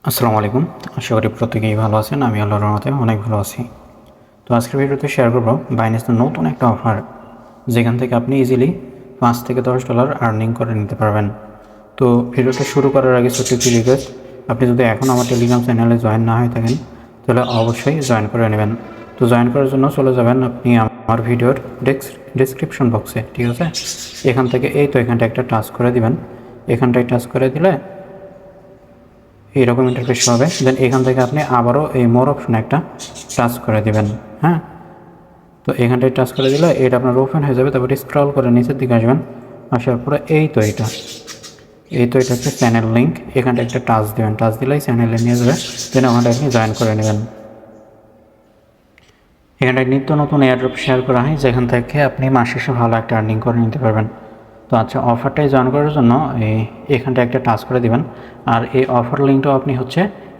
আসসালামু আলাইকুম। আশা করি প্রত্যেকেই ভালো আছেন। আমি আল্লাহর রহমতে অনেক ভালো আছি। তো আজকের ভিডিওতে শেয়ার করব বাইন্যান্সের নতুন একটা অফার, যেখান থেকে আপনি ইজিলি $5 থেকে $10 আর্নিং করে নিতে পারবেন। তো ভিডিওটা শুরু করার আগে ছোট্ট একটি রিকোয়েস্ট, আপনি যদি এখন আমার টেলিগ্রাম চ্যানেলে জয়েন না হয়ে থাকেন তাহলে অবশ্যই জয়েন করে নেবেন। তো জয়েন করার জন্য চলে যাবেন আপনি আমার ভিডিওর ডেসক্রিপশন বক্সে, ঠিক আছে? এখান থেকে এখানটা একটা টাচ করে দিবেন। এখানটায় টাচ করে দিলে এইরকম ইন্টারফেস হবে। দেন এখান থেকে আপনি আবারও এই মোর অপশনে একটা টাচ করে দিবেন। হ্যাঁ, তো এখানটায় টাচ করে দিলে এটা আপনার ওপেন হয়ে যাবে। তারপরে স্ক্রল করে নিচের দিকে আসবেন। আসার পরে এটা হচ্ছে চ্যানেল লিঙ্ক। এখানটা একটা টাচ দেবেন, টাচ দিলেই চ্যানেলে নিয়ে যাবে। দেন ওখানটা আপনি জয়েন করে নেবেন। এখানটায় নিত্য নতুন এয়ারড্রপ শেয়ার করা হয়, যেখান থেকে আপনি মাস শেষে ভালো একটা আর্নিং করে নিতে পারবেন। তো আচ্ছা, অফারটাই জয়েন করার জন্য এখানটা একটা টাচ করে দিবেন। আর এই অফার লিঙ্কটাও আপনি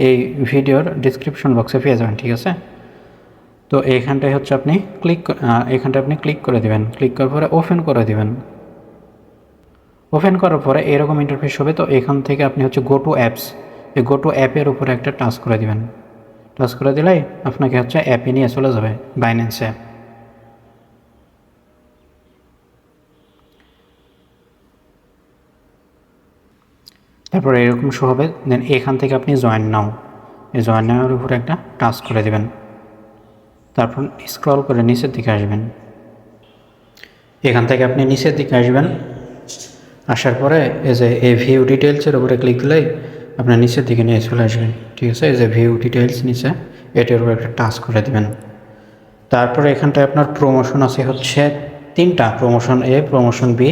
এই ভিডিওর ডিসক্রিপশন বক্সে পেয়ে যাবেন, ঠিক আছে? তো এইখানটায় আপনি ক্লিক করে দিবেন। ক্লিক করার পরে ওপেন করে দিবেন। ওপেন করার পরে এরকম ইন্টারফেস হবে। তো এখান থেকে আপনি গো টু অ্যাপস, এই গো টু অ্যাপের উপরে একটা টাচ করে দিবেন। টাচ করে দিলেই আপনাকে অ্যাপে নিয়ে চলে যাবে, বাইন্যান্স অ্যাপ। তারপর এরকম শো হবে। দেন এখান থেকে আপনি জয়েন নাও, এই জয়েন নাওয়ের উপরে একটা টাচ করে দেবেন। তারপর স্ক্রল করে নিচের দিকে আসবেন। এখান থেকে আপনি নিচের দিকে আসবেন। আসার পরে এই ভিউ ডিটেলসের উপরে ক্লিক দিলেই আপনার নিচের দিকে নিয়ে চলে আসবেন, ঠিক আছে? এই যে ভিউ ডিটেলস নিচে, এটার উপরে একটা টাচ করে দেবেন। তারপরে এখানটায় আপনার প্রমোশন আছে তিনটা, প্রমোশন এ, প্রমোশন বি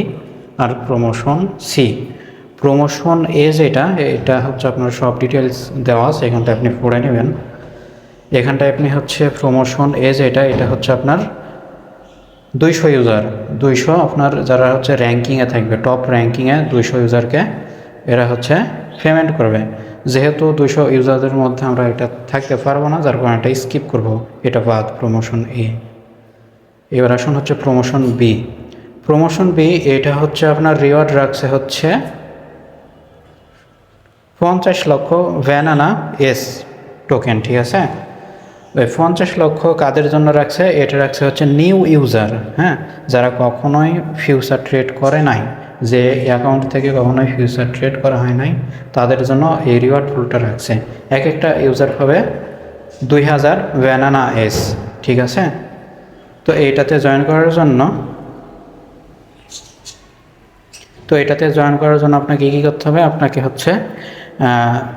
আর প্রমোশন সি। প্রমোশন এ এটা আপনার সব ডিটেলস দেওয়া আছে, এখানটায় আপনি পড়ে নেবেন। এখানটায় আপনি প্রমোশন এ এটা আপনার 200 ইউজার, 200 আপনার যারা র্যাঙ্কিংয়ে থাকবে, টপ র্যাঙ্কিংয়ে 200 ইউজারকে এরা পেমেন্ট করবে। যেহেতু 200 ইউজারদের মধ্যে আমরা এটা থাকতে পারবো না, যার কারণে এটা স্কিপ করব, এটা বাদ প্রমোশন এ। এবার আসুন প্রমোশন বি। প্রমোশন বি এটা আপনার রিওয়ার্ড রাখছে 50 লক্ষ ভ্যানানা এস টোকেন, ঠিক আছে? ওই 50 লক্ষ কাদের জন্য রাখছে? এটা রাখছে নিউ ইউজার, হ্যাঁ, যারা কখনোই ফিউচার ট্রেড করে নাই, যে অ্যাকাউন্ট থেকে কখনোই ফিউচার ট্রেড করা হয় নাই, তাদের জন্য এই রিওয়ার্ড পুলটা রাখছে। এক একটা ইউজার হবে 2000 ভ্যানানা এস, ঠিক আছে? তো এটাতে জয়েন করার জন্য আপনাকে কী করতে হবে? আপনাকে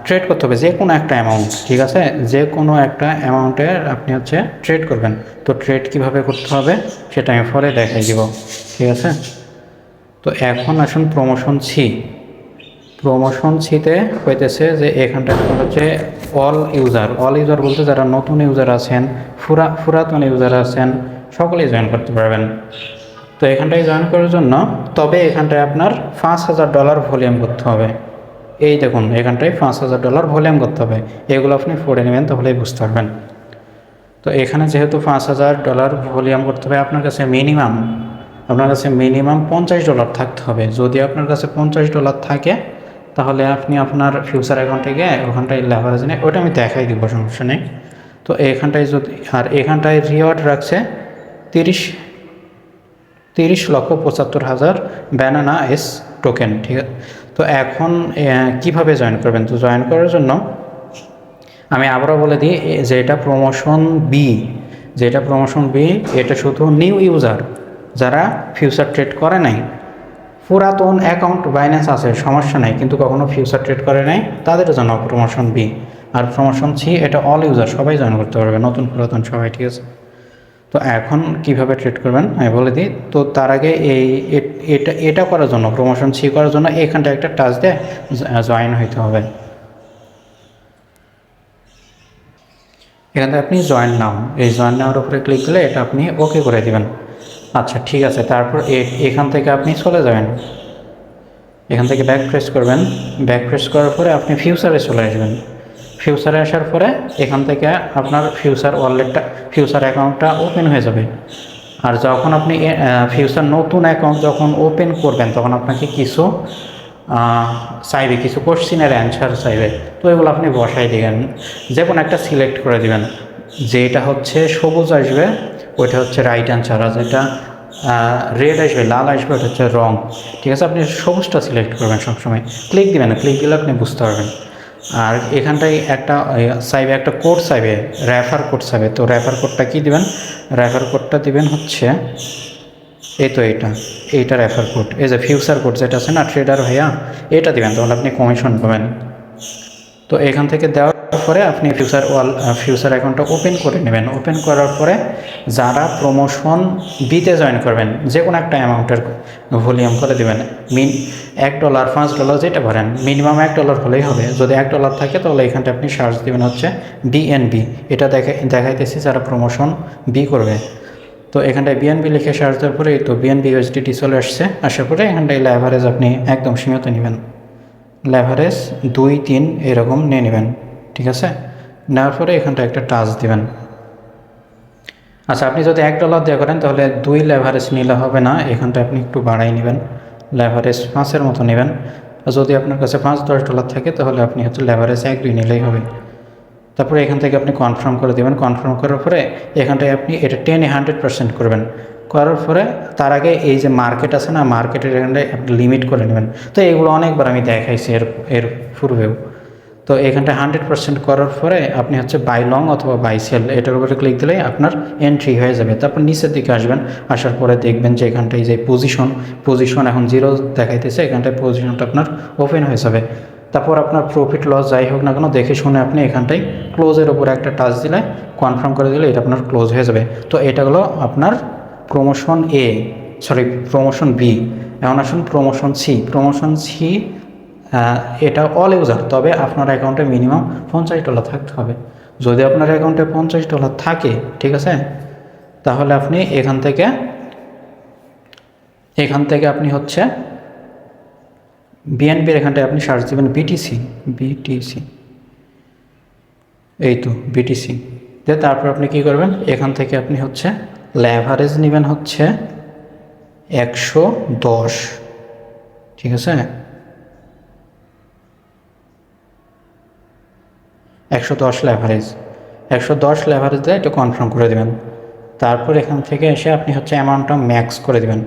ট্রেড করতে হবে যে কোনো একটা অ্যামাউন্ট, ঠিক আছে? যে কোনো একটা অ্যামাউন্টের আপনি ট্রেড করবেন। তো ট্রেড কিভাবে করতে হবে সেটা আমি পরে দেখাই দিব, ঠিক আছে? তো এখন আসুন প্রমোশন সি। প্রমোশন সিতে হইতেছে যে এখানটা অল ইউজার বলতে যারা নতুন ইউজার আছেন, পুরাতন ইউজার আছেন, সকলেই জয়েন করতে পারবেন। তো এখানটায় জয়েন করার জন্য তবে এখানটায় আপনার $5000 ভলিউম করতে হবে। এই দেখুন, এখানটায় $5000 ভলিউম করতে হবে। এগুলো আপনি পড়ে নেবেন, তাহলেই বুঝতে পারবেন। তো এখানে যেহেতু $5000 ভলিউম করতে হবে, আপনার কাছে মিনিমাম $50 থাকতে হবে। যদি আপনার কাছে $50 থাকে, তাহলে আপনি আপনার ফিউচার অ্যাকাউন্টে গিয়ে ওখানটায় লেভারেজ নেই, ওটা আমি দেখাই দিব, সমস্যা নেই। তো এখানটায় এখানটায় রিওয়ার্ড রাখছে 30,75,000 ব্যানানা এস টোকেন, ঠিক আছে? তো এখন কিভাবে জয়েন করবেন? তো জয়েন করার জন্য আমি আবারও বলে দিই যে এটা প্রমোশন বি, এটা শুধু নিউ ইউজার, যারা ফিউচার ট্রেড করে নাই, পুরাতন অ্যাকাউন্ট বাইন্যান্স আছে সমস্যা নাই, কিন্তু কখনো ফিউচার ট্রেড করে নাই, তাদের জন্য প্রমোশন বি। আর প্রমোশন সি এটা অল ইউজার, সবাই জয়েন করতে পারবে, নতুন পুরাতন সবাই, ঠিক আছে? তো এখন কিভাবে ট্রেড করবেন আমি বলে দিই। তো তার আগে এটা করার জন্য, প্রমোশন সি করার জন্য এখানটা একটা টাচ দিয়ে জয়েন হইতে হবে। এখান থেকে আপনি জয়েন নাও, এই জয়েন নাওয়ার উপরে ক্লিক দিলে এটা আপনি ওকে করে দেবেন। আচ্ছা, ঠিক আছে। তারপর এখান থেকে আপনি চলে যাবেন, এখান থেকে ব্যাক প্রেস করবেন। ব্যাক প্রেস করার পরে আপনি ফিউচারে চলে আসবেন। ফিউচারে আসার পরে এখান থেকে আপনার ফিউচার অ্যাকাউন্টটা ওপেন হয়ে যাবে। আর যখন আপনি নতুন অ্যাকাউন্ট যখন ওপেন করবেন, তখন আপনাকে কিছু চাইবে, কিছু কোশ্চিনের অ্যান্সার চাইবে, তো এগুলো আপনি বসাই দিবেন। যে কোনো একটা সিলেক্ট করে দিবেন, যেটা হচ্ছে সবুজ আসবে ওইটা হচ্ছে রাইট অ্যান্সার, আর যেটা রেড আসবে, লাল আসবে, ওটা হচ্ছে রং। ঠিক আছে, আপনি সবুজটা সিলেক্ট করবেন সবসময়, ক্লিক দিবেন না, ক্লিক দিলে আপনি বুঝতে পারবেন। আর এখানটায় একটা চাইবে, একটা কোড চাইবে, রেফার কোড চাইবে। তো রেফার কোডটা কী দিবেন? রেফার কোডটা দিবেন হচ্ছে এই তো এইটা রেফার কোড, এই যে ফিউচার কোড যেটা আছে না ট্রেডার ভাইয়া, এটা দিবেন, তাহলে আপনি কমিশন পাবেন। তো এখান থেকে দেওয়ার পরে আপনি ফিউচার অ্যাকাউন্টটা ওপেন করে নেবেন। ওপেন করার পরে যারা প্রমোশন বিতে জয়েন করবেন, যে কোনো একটা অ্যামাউন্টের ভলিউম করে দেবেন। $1, $5 যেটা ভরেন, মিনিমাম $1 হলেই হবে। যদি $1 থাকে তাহলে এখানটা আপনি সার্চ দেবেন হচ্ছে BNB, এটা দেখাইতেছি যারা প্রমোশন বি করবে। তো এখানটায় BNB লিখে সার্চ দেওয়ার পরে তো BNB USDT চলে আসছে। আসার পরে এখানটায় লেভারেজ আপনি একদম সীমিত নেবেন, লেভারেজ 2-3 এরকম নিয়ে নেবেন। ঠিক আছে, নেওয়ার পরে এখানটা একটা টাচ দিবেন। আচ্ছা, আপনি যদি $1 দিয়ে করেন তাহলে 2 লেভারেজ নিলে হবে না, এখানটা আপনি একটু বাড়াই নেবেন, লেভারেজ 5-এর মতো নেবেন। আর যদি আপনার কাছে $5-10 থাকে তাহলে আপনি হচ্ছে লেভারেজ 1-2 নিলেই হবে। তারপরে এখান থেকে আপনি কনফার্ম করে দেবেন। কনফার্ম করার পরে এখানটায় আপনি এটা 100% করবেন। করার পরে তার আগে এই যে মার্কেট আছে না, মার্কেটের এখানটায় আপনি লিমিট করে নেবেন। তো এগুলো অনেকবার আমি দেখাইছি এর পূর্বেও। তো এখানটা 100% করার পরে আপনি হচ্ছে বাই লং অথবা বাই সেল এটার উপরে ক্লিক দিলেই আপনার এন্ট্রি হয়ে যাবে। তারপর নিচের দিকে আসবেন, আসার পরে দেখবেন যে এখানটায় যে পজিশন এখন 0 দেখাইতেছে, এখানটায় পজিশনটা আপনার ওপেন হয়ে যাবে। তারপর আপনার প্রফিট লস যাই হোক না কেন দেখে শুনে আপনি এখানটায় ক্লোজের উপরে একটা টাচ দিলে, কনফার্ম করে দিলে এটা আপনার ক্লোজ হয়ে যাবে। তো এটা হলো আপনার প্রমোশন বি। এখন আসুন প্রমোশন সি, এটা অল ইউজার, তবে আপনার অ্যাকাউন্টে মিনিমাম $50 থাকতে হবে। যদি আপনার অ্যাকাউন্টে $50 থাকে, ঠিক আছে, তাহলে আপনি এখান থেকে আপনি হচ্ছে বিএনপির এখানটায় আপনি সার্চ দেবেন বিটিসি, এই তো বিটিসি দিয়ে তারপর আপনি কি করবেন, এখান থেকে আপনি হচ্ছে লেভারেজ নেবেন হচ্ছে 110। ঠিক আছে, 110 লেভারেজ দিয়ে এটা কনফার্ম করে দেবেন। তারপর এখান থেকে এসে আপনি হচ্ছে অ্যামাউন্টটা ম্যাক্স করে দেবেন।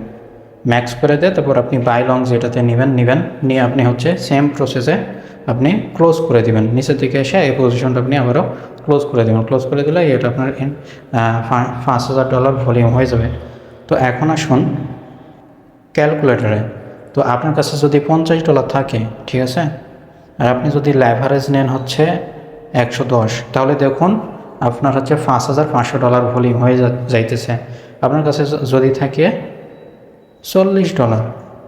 ম্যাক্স করে দিয়ে তারপর আপনি বাই লং যেটাতে নেবেন নিয়ে আপনি হচ্ছে সেম প্রসেসে আপনি ক্লোজ করে দিবেন। নিচের দিকে এসে এই পজিশনটা আপনি আবারও ক্লোজ করে দেবেন। ক্লোজ করে দিলে এটা আপনার $5,000 ভলিউম হয়ে যাবে। তো এখন আসুন ক্যালকুলেটরে। তো আপনার কাছে যদি $50 থাকে, ঠিক আছে, আর আপনি যদি লেভারেজ নেন হচ্ছে 110, তাহলে দেখুন আপনার হচ্ছে $5,500 ভলিউম হয়ে যাইতেছে। আপনার কাছে যদি থাকে $40,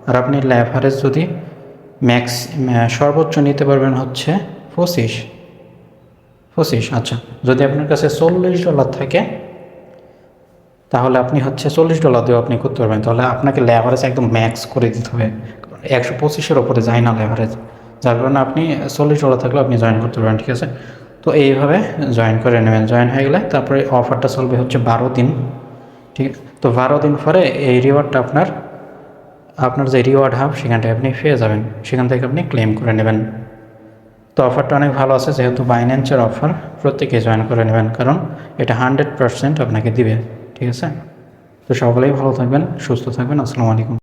আর আপনি লেভারেজ যদি সর্বোচ্চ নিতে পারবেন হচ্ছে 25। আচ্ছা, যদি আপনার কাছে $40 থাকে তাহলে আপনি হচ্ছে $40 দিয়েও আপনি করতে পারবেন। তাহলে আপনাকে লেভারেজ একদম ম্যাক্স করে দিতে হবে, 125-এর ওপরে যায় না লেভারেজ, যার কারণে আপনি $40 থাকলেও আপনি জয়েন করতে পারবেন। ঠিক আছে, তো এইভাবে জয়েন করে নেবেন। জয়েন হয়ে গেলে তারপরে অফারটা চলবে হচ্ছে 12 দিন। ঠিক, তো 12 দিন পরে এই রিওয়ার্ডটা আপনার যে রিওয়ার্ড হাব সেখানটায় আপনি পেয়ে যাবেন, সেখান থেকে আপনি ক্লেম করে নেবেন। তো অফারটা অনেক ভালো আছে, যেহেতু বাইন্যান্সের অফার, প্রত্যেকে জয়েন করে নেবেন, কারণ এটা 100% আপনাকে দিবে। ঠিক আছে, তো সকলেই ভালো থাকবেন, সুস্থ থাকবেন। আসসালামু আলাইকুম।